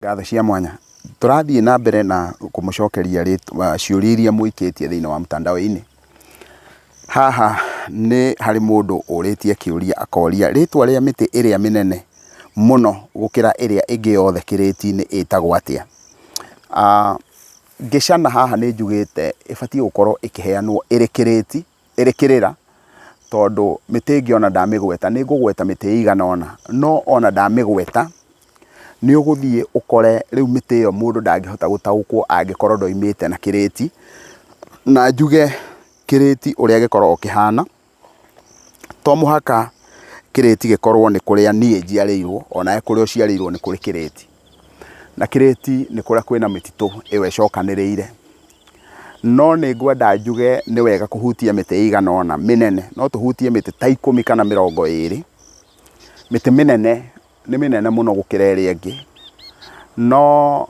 Ngatho cia mwanya tũrathiĩ na mbere na kũmũcokeria ciũria iria mũikĩtie thĩinĩ wa mtandao-inĩ. Haha nĩ harĩ mũndũ ũrĩtie kĩũria akoria rĩtwa rĩa mĩtĩ ĩrĩa mĩnene mũno gũkĩra ĩrĩa ĩngĩ yothe kĩrĩti-inĩ ĩtagwo atĩa. Ngĩcana haha nĩ njugĩte ĩbatiĩ gũkorwo ĩkĩheanwo ĩrĩ kĩrĩti, ĩrĩ kĩrĩra, tondũ mĩtĩ ĩngĩ ona ndamĩgweta, nĩ ngũgweta mĩtĩ ĩigana ũna, no ona ndamĩgweta nĩ ũgũthiĩ ũkore rĩu mĩtĩ ĩyo mũndũ ndangĩhota gũtaũkwo angĩkorwo ndoimĩte na kĩrĩti, na njuge kĩrĩti ũrĩa gĩkoragwo kĩhana to mũhaka kĩrĩti gĩkorwo nĩ kũrĩa niĩ njiarĩirwo, ona kũrĩa ũciarĩirwo nĩ kũrĩ kĩrĩti, na kĩrĩti nĩ kũrĩa kwĩna mĩtitũ ĩyo ĩcokanĩrĩire. No nĩ ngwenda njuge nĩ wega kũhutia mĩtĩ ĩigana ũna mĩnene, no tũhutie mĩtĩ ta 10 kana 20. Mĩtĩ mĩnene nĩ mĩnene mũno gũkĩra ĩrĩa ĩngĩ, no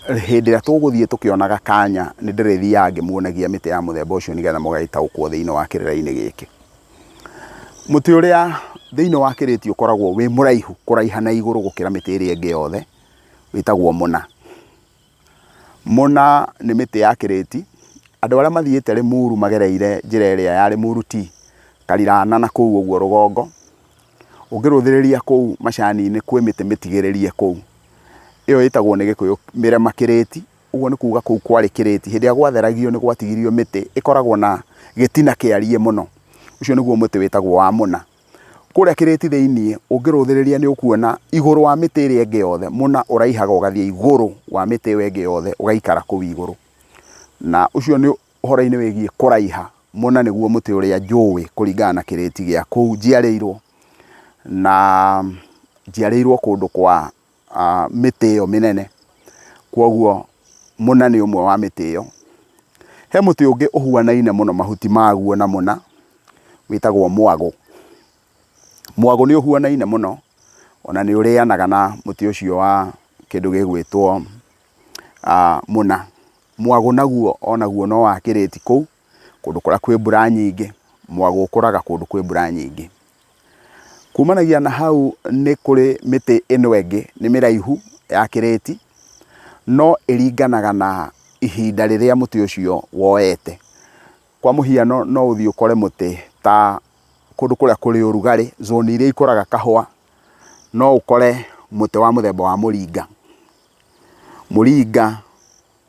hĩndĩ ĩrĩa tũgũthiĩ tũkĩonaga kanya nĩ ndĩrĩthiaga ngĩmuonagia mĩtĩ ya mũthemba ũcio nĩgetha mũgagĩtaũkwo thĩinĩ wa kĩrĩra-inĩ gĩkĩ. Mũtĩ ũrĩa thĩinĩ wa kĩrĩti ũkoragwo wĩ mũraihu kũraiha na igũrũ gũkĩra mĩtĩ ĩrĩa ĩngĩ yothe wĩtagwo mũna. Mũna nĩ mĩtĩ ya kĩrĩti, andũ arĩa mathiĩte Limuru magereire njĩra ĩrĩa ya Limuru Tea, Karirana na kũu ũguo rũgongo, ũngĩrũthĩrĩria kũu macani-inĩ kwĩ mĩtĩ mĩtigĩrĩrie kũu, ĩyo ĩtagwo nĩ Gĩkũyũ mĩrema kĩrĩti. Ũguo nĩ kuga kũu kwarĩ kĩrĩti, hĩndĩ ĩrĩa gwatheragio nĩ gwatigirio mĩtĩ ĩkoragwo na gĩtina kĩariĩ mũno, ũcio nĩguo mũtĩ wĩtagwo wa mũna. Kũrĩa kĩrĩti thĩinĩ ũngĩrũthĩrĩria nĩ ũkuona igũrũ wa mĩtĩ ĩrĩa ĩngĩ yothe, mũna ũraihaga ũgathiĩ igũrũ wa mĩtĩ ĩyo ĩngĩ yothe ũgaikara kũu igũrũ, na ũcio nĩ ũhoro-inĩ wĩgiĩ kũraiha. Mũna nĩguo mũtĩ ũrĩa njũĩ kũringana na kĩrĩti gĩa kũu njiarĩirwo, na njiarĩirwo kũndũ kwa mĩtĩ ĩyo mĩnene, kwoguo mũna nĩ ũmwe wa mĩtĩ ĩyo. He mũtĩ ũngĩ ũhuanaine mũno mahuti maguo na mũna wĩtagwo mwagũ. Mwagũ nĩ ũhuanaine mũno, ona nĩ ũrĩanaga na mũtĩ ũcio wa kĩndũ gĩgwĩtwo mũna. Mwagũ naguo onaguo no wa kĩrĩti kũu, kũndũ kũrĩa kwĩ mbura nyingĩ, mwagũ ũkũraga kũndũ kwĩ mbura nyingĩ. Kumanagia na hau nĩ kũrĩ mĩtĩ ĩno ĩngĩ nĩ mĩraihu ya kĩrĩti, no ĩringanaga na ihinda rĩrĩa mũtĩ ũcio woete. Kwa mũhiano no ũthiĩ ũkore mũtĩ ta kũndũ kũrĩa kũrĩ ũrugarĩ, zone iria ikũraga kahũa, no ũkore mũtĩ wa mũthemba wa mũringa. Mũringa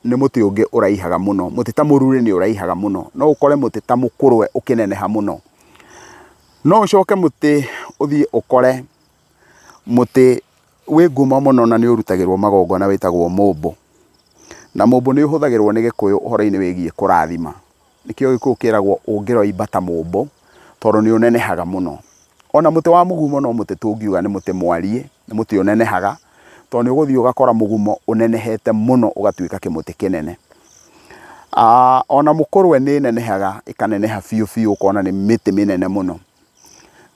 nĩ mũtĩ ũngĩ ũraihaga mũno, mũtĩ ta mũrure nĩ ũraihaga mũno, no ũkore mũtĩ ta mũkũrwe ũkĩneneha mũno. No ũcoke mũtĩ ũthiĩ ũkore mũtĩ wĩ ngumo mũno na nĩ ũrutagĩrwo magongona wĩtagwo mũmbũ. Na mũmbũ nĩ ũhũthagĩrwo nĩ Gĩkũyũ ũhoro-inĩ wĩgiĩ kũrathima. Nĩkĩo Gĩkũyũ kĩragwo ũngĩroimbata mũmbũ tondũ nĩ ũnenehaga mũno. Ona mũtĩ wa mũgumo no mũtĩ tũngiuga nĩ mũtĩ mwariĩ, nĩ mũtĩ ũnenehaga, tondũ nĩ ũgũthiĩ ũgakora mũgumo ũnenehete mũno ũgatuĩka kĩmũtĩ kĩnene. Ona mũkũrwe nĩ nenehaga ĩkaneneha biũ biũ ũkona nĩ mĩtĩ mĩnene mũno.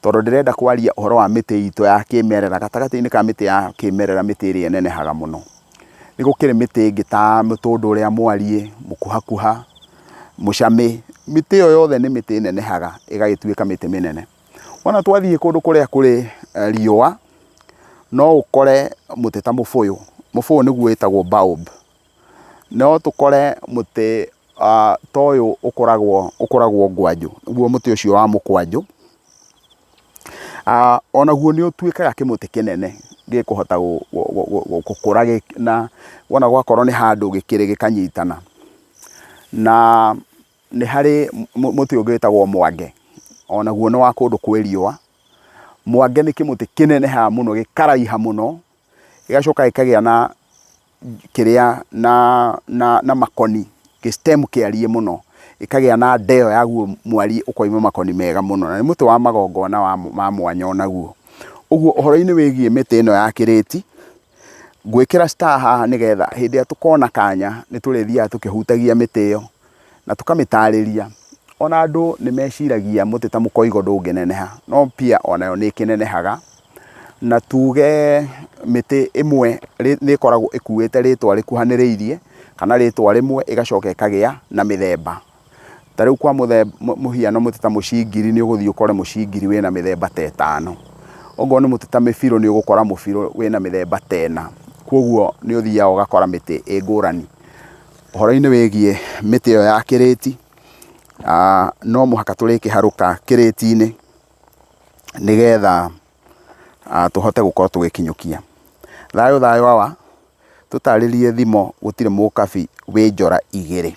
Tondũ ndĩrenda kwaria ũhoro wa mĩtĩ itũ ya kĩmerera, gatagatĩ-inĩ ka mĩtĩ ya kĩmerera, mĩtĩ ĩrĩa ĩnenehaga mũno nĩ gũkĩrĩ mĩtĩ ĩngĩ ta mũtũndũ ũrĩa mwariĩ, mũkuhakuha, mũcamĩ. Mĩtĩ ĩyo yothe nĩ mĩtĩ ĩnenehaga ĩgagĩtuĩka mĩtĩ mĩnene. Ona twathiĩ kũndũ kũrĩa kũrĩ riũa, no ũkore mũtĩ ta mũbũyũ. Mũbũyũ nĩguo wĩtagwo baobab. No tũkore mũtĩ ta ũyũ ũkoragwo ngwanjũ, nĩguo mũtĩ ũcio wa mũkwanjũ. Onaguo nĩ ũtuĩkaga kĩmũtĩ kĩnene gĩkũhota gũkũra na wona gwakorwo nĩ handũ gĩkĩrĩ gĩkanyitana. Na nĩ harĩ mũtĩ ũngĩ wĩtagwo mwange, onaguo nĩ wa kũndũ kwĩ riũa. Mwange nĩ kĩmũtĩ kĩnenehaga mũno gĩkaraiha mũno, gĩgacoka gĩkagĩa na kĩrĩa na makoni, gĩ-stem kĩariĩ mũno, ĩkagĩa na ndeo yaguo mwariĩ ũkoima makoni mega mũno, na nĩ mũtĩ wa magongona ma mwanya onaguo. Ũguo ũhoro-inĩ wĩgiĩ mĩtĩ ĩno ya kĩrĩti, ngwĩkĩra star haha nĩgetha hĩndĩ ĩrĩa tũkona kanya nĩ tũrĩthiaga tũkĩhutagia mĩtĩ ĩyo na tũkamĩtarĩria. Ona andũ nĩ meciragia mũtĩ ta mũkoigo ndũngĩneneha, no pia onayo nĩ ĩkĩnenehaga. Na tuge mĩtĩ ĩmwe nĩ ĩkoragwo ĩkuĩte rĩtwa rĩkuhanĩrĩirie, kana rĩtwa rĩmwe ĩgacoka ĩkagĩa na mĩthemba. Ta rĩu kwa mũhiano mũtĩ ta mũcingiri nĩ ũgũthiĩ ũkore mũcingiri wĩna mĩthemba ta 5. Okorwo nĩ mũtĩ ta mĩbiro nĩ ũgũkora mũbiro wĩna mĩthemba ta 4. Kwoguo nĩ ũthiaga ũgakora mĩtĩ ĩ ngũrani. Ũhoro-inĩ wĩgiĩ mĩtĩ ĩyo ya kĩrĩti, no mũhaka tũrĩkĩharũka kĩrĩti-inĩ nĩgetha tũhote gũkorwo tũgĩkinyũkia. Thayũ thayũ hawa, tũtarĩrie thimo gũtirĩ mũkabi wĩ njora igĩrĩ.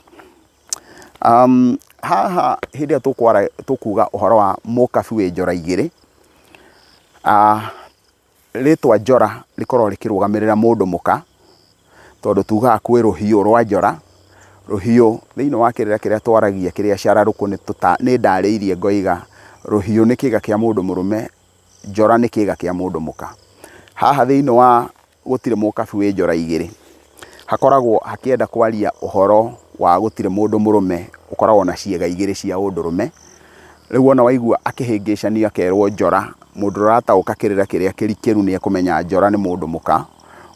Haha hĩndĩ ĩrĩa tũkuga ũhoro wa mũkabi wĩ njora igĩrĩ, rĩtwa njora rĩkoragwo rĩkĩrũgamĩrĩra mũndũ mũka, tondũ tugaga kwĩ rũhiũ rwa njora. Rũhiũ thĩinĩ wa kĩrĩra kĩrĩa twaragia kĩrĩa cararũkũ nĩ ndarĩirie ngoiga rũhiũ nĩ kĩĩga kĩa mũndũ mũrũme, njora nĩ kĩĩga kĩa mũndũ mũka. Haha thĩinĩ wa gũtirĩ mũkabi wĩ njora igĩrĩ, hakoragwo hakĩenda kwaria ũhoro wa gũtirĩ mũndũ mũrũme ũkoragwo na ciĩga igĩrĩ cia ũndũrũme. Rĩu ona waigua akĩhĩngĩcanio akerwo njora, mũndũ ũrataũka kĩrĩra kĩrĩa kĩrikĩru nĩ ekũmenya njora nĩ mũndũ mũka.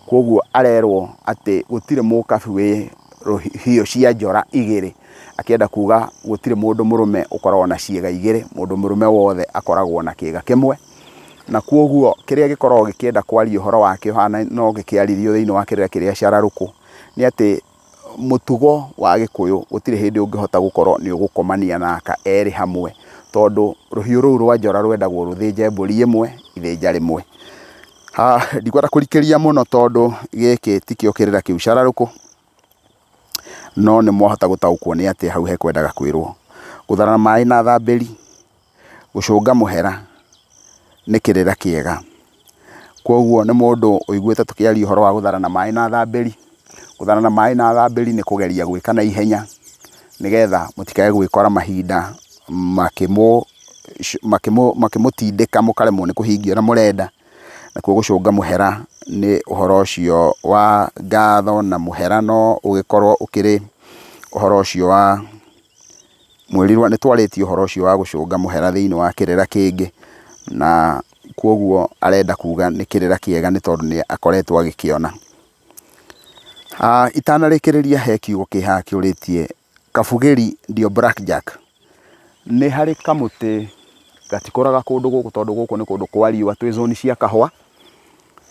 Kwoguo arerwo atĩ gũtirĩ mũkabi wĩ rũhiũ cia njora igĩrĩ, akĩenda kuga gũtirĩ mũndũ mũrũme ũkoragwo na ciĩga igĩrĩ, mũndũ mũrũme wothe akoragwo na kĩĩga kĩmwe. Na kwoguo kĩrĩa gĩkoragwo gĩkĩenda kwaria ũhoro wakĩo haha no gĩkĩarĩrio thĩinĩ wa kĩrĩra kĩrĩa cararũkũ, nĩ atĩ mũtugo wa Gĩkũyũ gũtirĩ hĩndĩ ũngĩhota gũkorwo nĩ ũgũkomania na aka erĩ hamwe, tondũ rũhiũ rũu rwa njora rwendagwo rũthĩnje mbũri ĩmwe ithĩnja rĩmwe. Ndikwenda kũrikĩria mũno tondũ gĩkĩ tikĩo kĩrĩra kĩu cararũkũ, no nĩ mwahota gũtaũkwo nĩ atĩ hau hekwendaga kwĩrwo gũtharana maĩ na thambĩri, gũcũnga mũhera nĩ kĩrĩra kĩega. Kwoguo nĩ mũndũ ũiguĩte tũkĩaria ũhoro wa gũtharana maĩ na thambĩri. Gũtharana maĩ na thambĩri nĩ kũgeria gwĩka na ihenya nĩgetha mũtikae gwĩkora mahinda makĩmũtindĩka mũkaremwo nĩ kũhingia ũrĩa mũrenda. Nakuo gũcũnga mũhera nĩ ũhoro ũcio wa ngatho, na mũhera no ũgĩkorwo ũkĩrĩ ũhoro ũcio wa mwĩrirwa. Nĩ twarĩtie ũhoro ũcio wa gũcũnga mũhera thĩinĩ wa kĩrĩra kĩngĩ, na kwoguo arenda kuga nĩ kĩrĩra kĩega nĩ tondũ nĩ akoretwo agĩkĩona. Itanarĩkĩrĩria he kiugo kĩ haha kĩũrĩtie kabugĩri ndio blackjack. Nĩ harĩ kamũtĩ gatikũraga kũndũ gũkũ tondũ gũkũ nĩ kũndũ kwa riũa, twĩ zoni cia kahũa,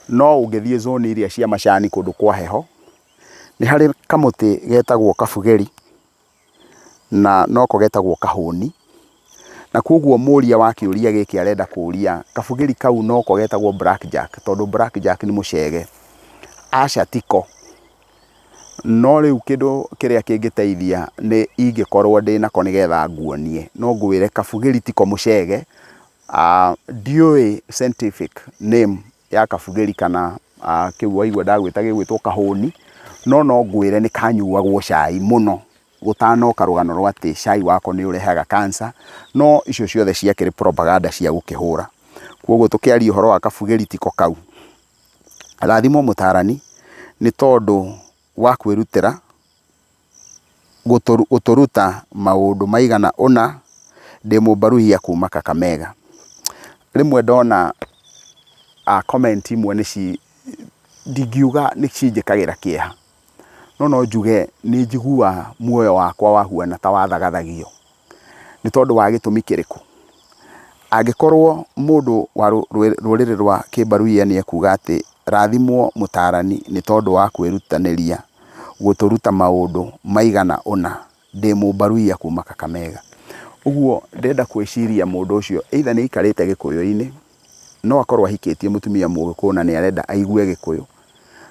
no ũngĩthiĩ zoni iria cia macani kũndũ kwa heho, nĩ harĩ kamũtĩ getagwo kabugĩri na noko getagwo kahũni. Na kwoguo mũria wa kĩũria gĩkĩ arenda kũria kabugĩri kau noko getagwo blackjack, tondũ blackjack nĩ mũcege. Aca tiko. No rĩu kĩndũ kĩrĩa kĩngĩteithia nĩ ingĩkorwo ndĩnako nĩgetha nguonie, no ngwĩre kabugĩri tiko mũcege. Ndiũĩ scientific name ya kabugĩri kana kĩu waigua ndagwĩta gĩgwĩtwo kahũni, no ngwĩre nĩ kanyuagwo cai mũno gũtanoka rũgano rwa atĩ cai wako nĩ ũrehaga cancer, no icio ciothe ciakĩrĩ propaganda cia gũkĩhũra. Kwoguo tũkĩaria ũhoro wa kabugĩri tiko kau, rathimwo mũtarani nĩ tondũ wa kwĩrutĩra gũtũruta maũndũ maigana ũna. Ndĩ mũmbaruhia kuma Kakamega. Rĩmwe ndona comment imwe ndingiuga nĩ cinjĩkagĩra kĩeha, no njuge nĩ njiguaga muoyo wakwa wahuana ta wathagathagio. Nĩ tondũ wa gĩtũmi kĩrĩkũ? Angĩkorwo mũndũ wa rũrĩrĩ rwa kĩmbaruhia nĩ ekuga atĩ rathimwo mũtarani nĩ tondũ wa kwĩrutanĩria gũtũruta maũndũ maigana ũna, ndĩ mũmbaruhia kuma Kakamega. Ũguo ndenda kwĩciria mũndũ ũcio either nĩ aikarĩte Gĩkũyũ-inĩ, no akorwo ahikĩtie mũtumia Mũgĩkũyũ na nĩ arenda aigue Gĩkũyũ,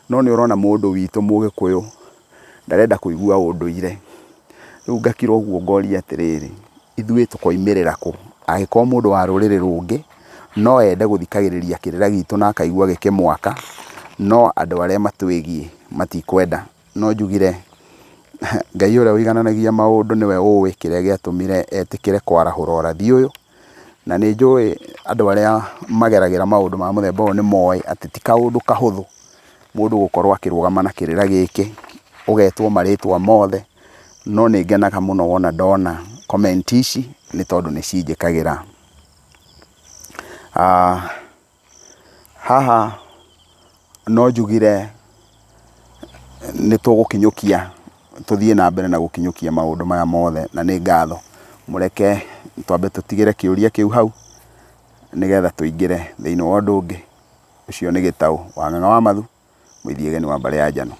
no nĩ ũrona mũndũ witũ Mũgĩkũyũ ndarenda kũigua ũndũire. Rĩu ngakira ũguo ngoria atĩrĩrĩ, ithuĩ tũkoimĩrĩra kũ? Angĩkorwo mũndũ wa rũrĩrĩ rũngĩ no ende gũthikagĩrĩria kĩrĩra gitũ na akaigua gĩkĩmwaka, no andũ arĩa matwĩgiĩ matikwenda. No njugire Ngai ũrĩa ũigananagia maũndũ nĩwe ũĩ kĩrĩa gĩatũmire etĩkĩre kwarahũra ũrathi ũyũ, na nĩ njũĩ andũ arĩa mageragĩra maũndũ ma mũthemba ũyũ nĩ moĩ atĩ ti kaũndũ kahũthũ mũndũ gũkorwo akĩrũgama na kĩrĩra gĩkĩ, ũgetwo marĩtwa mothe. No nĩ ngenaga mũno wona ndona comment ici, nĩ tondũ nĩ cinjĩkagĩra. Haha no njugire nĩ tũgũkinyũkia, tũthiĩ na mbere na gũkinyũkia maũndũ maya mothe, na nĩ ngatho. Mũreke twambe tũtigĩre kĩũria kĩu hau nĩgetha tũingĩre thĩinĩ wa ũndũ ũngĩ. Ũcio nĩ Gĩtaũ wa Ng'ang'a wa Mathu. Mũithiege nĩ wa Mbare ya Njano.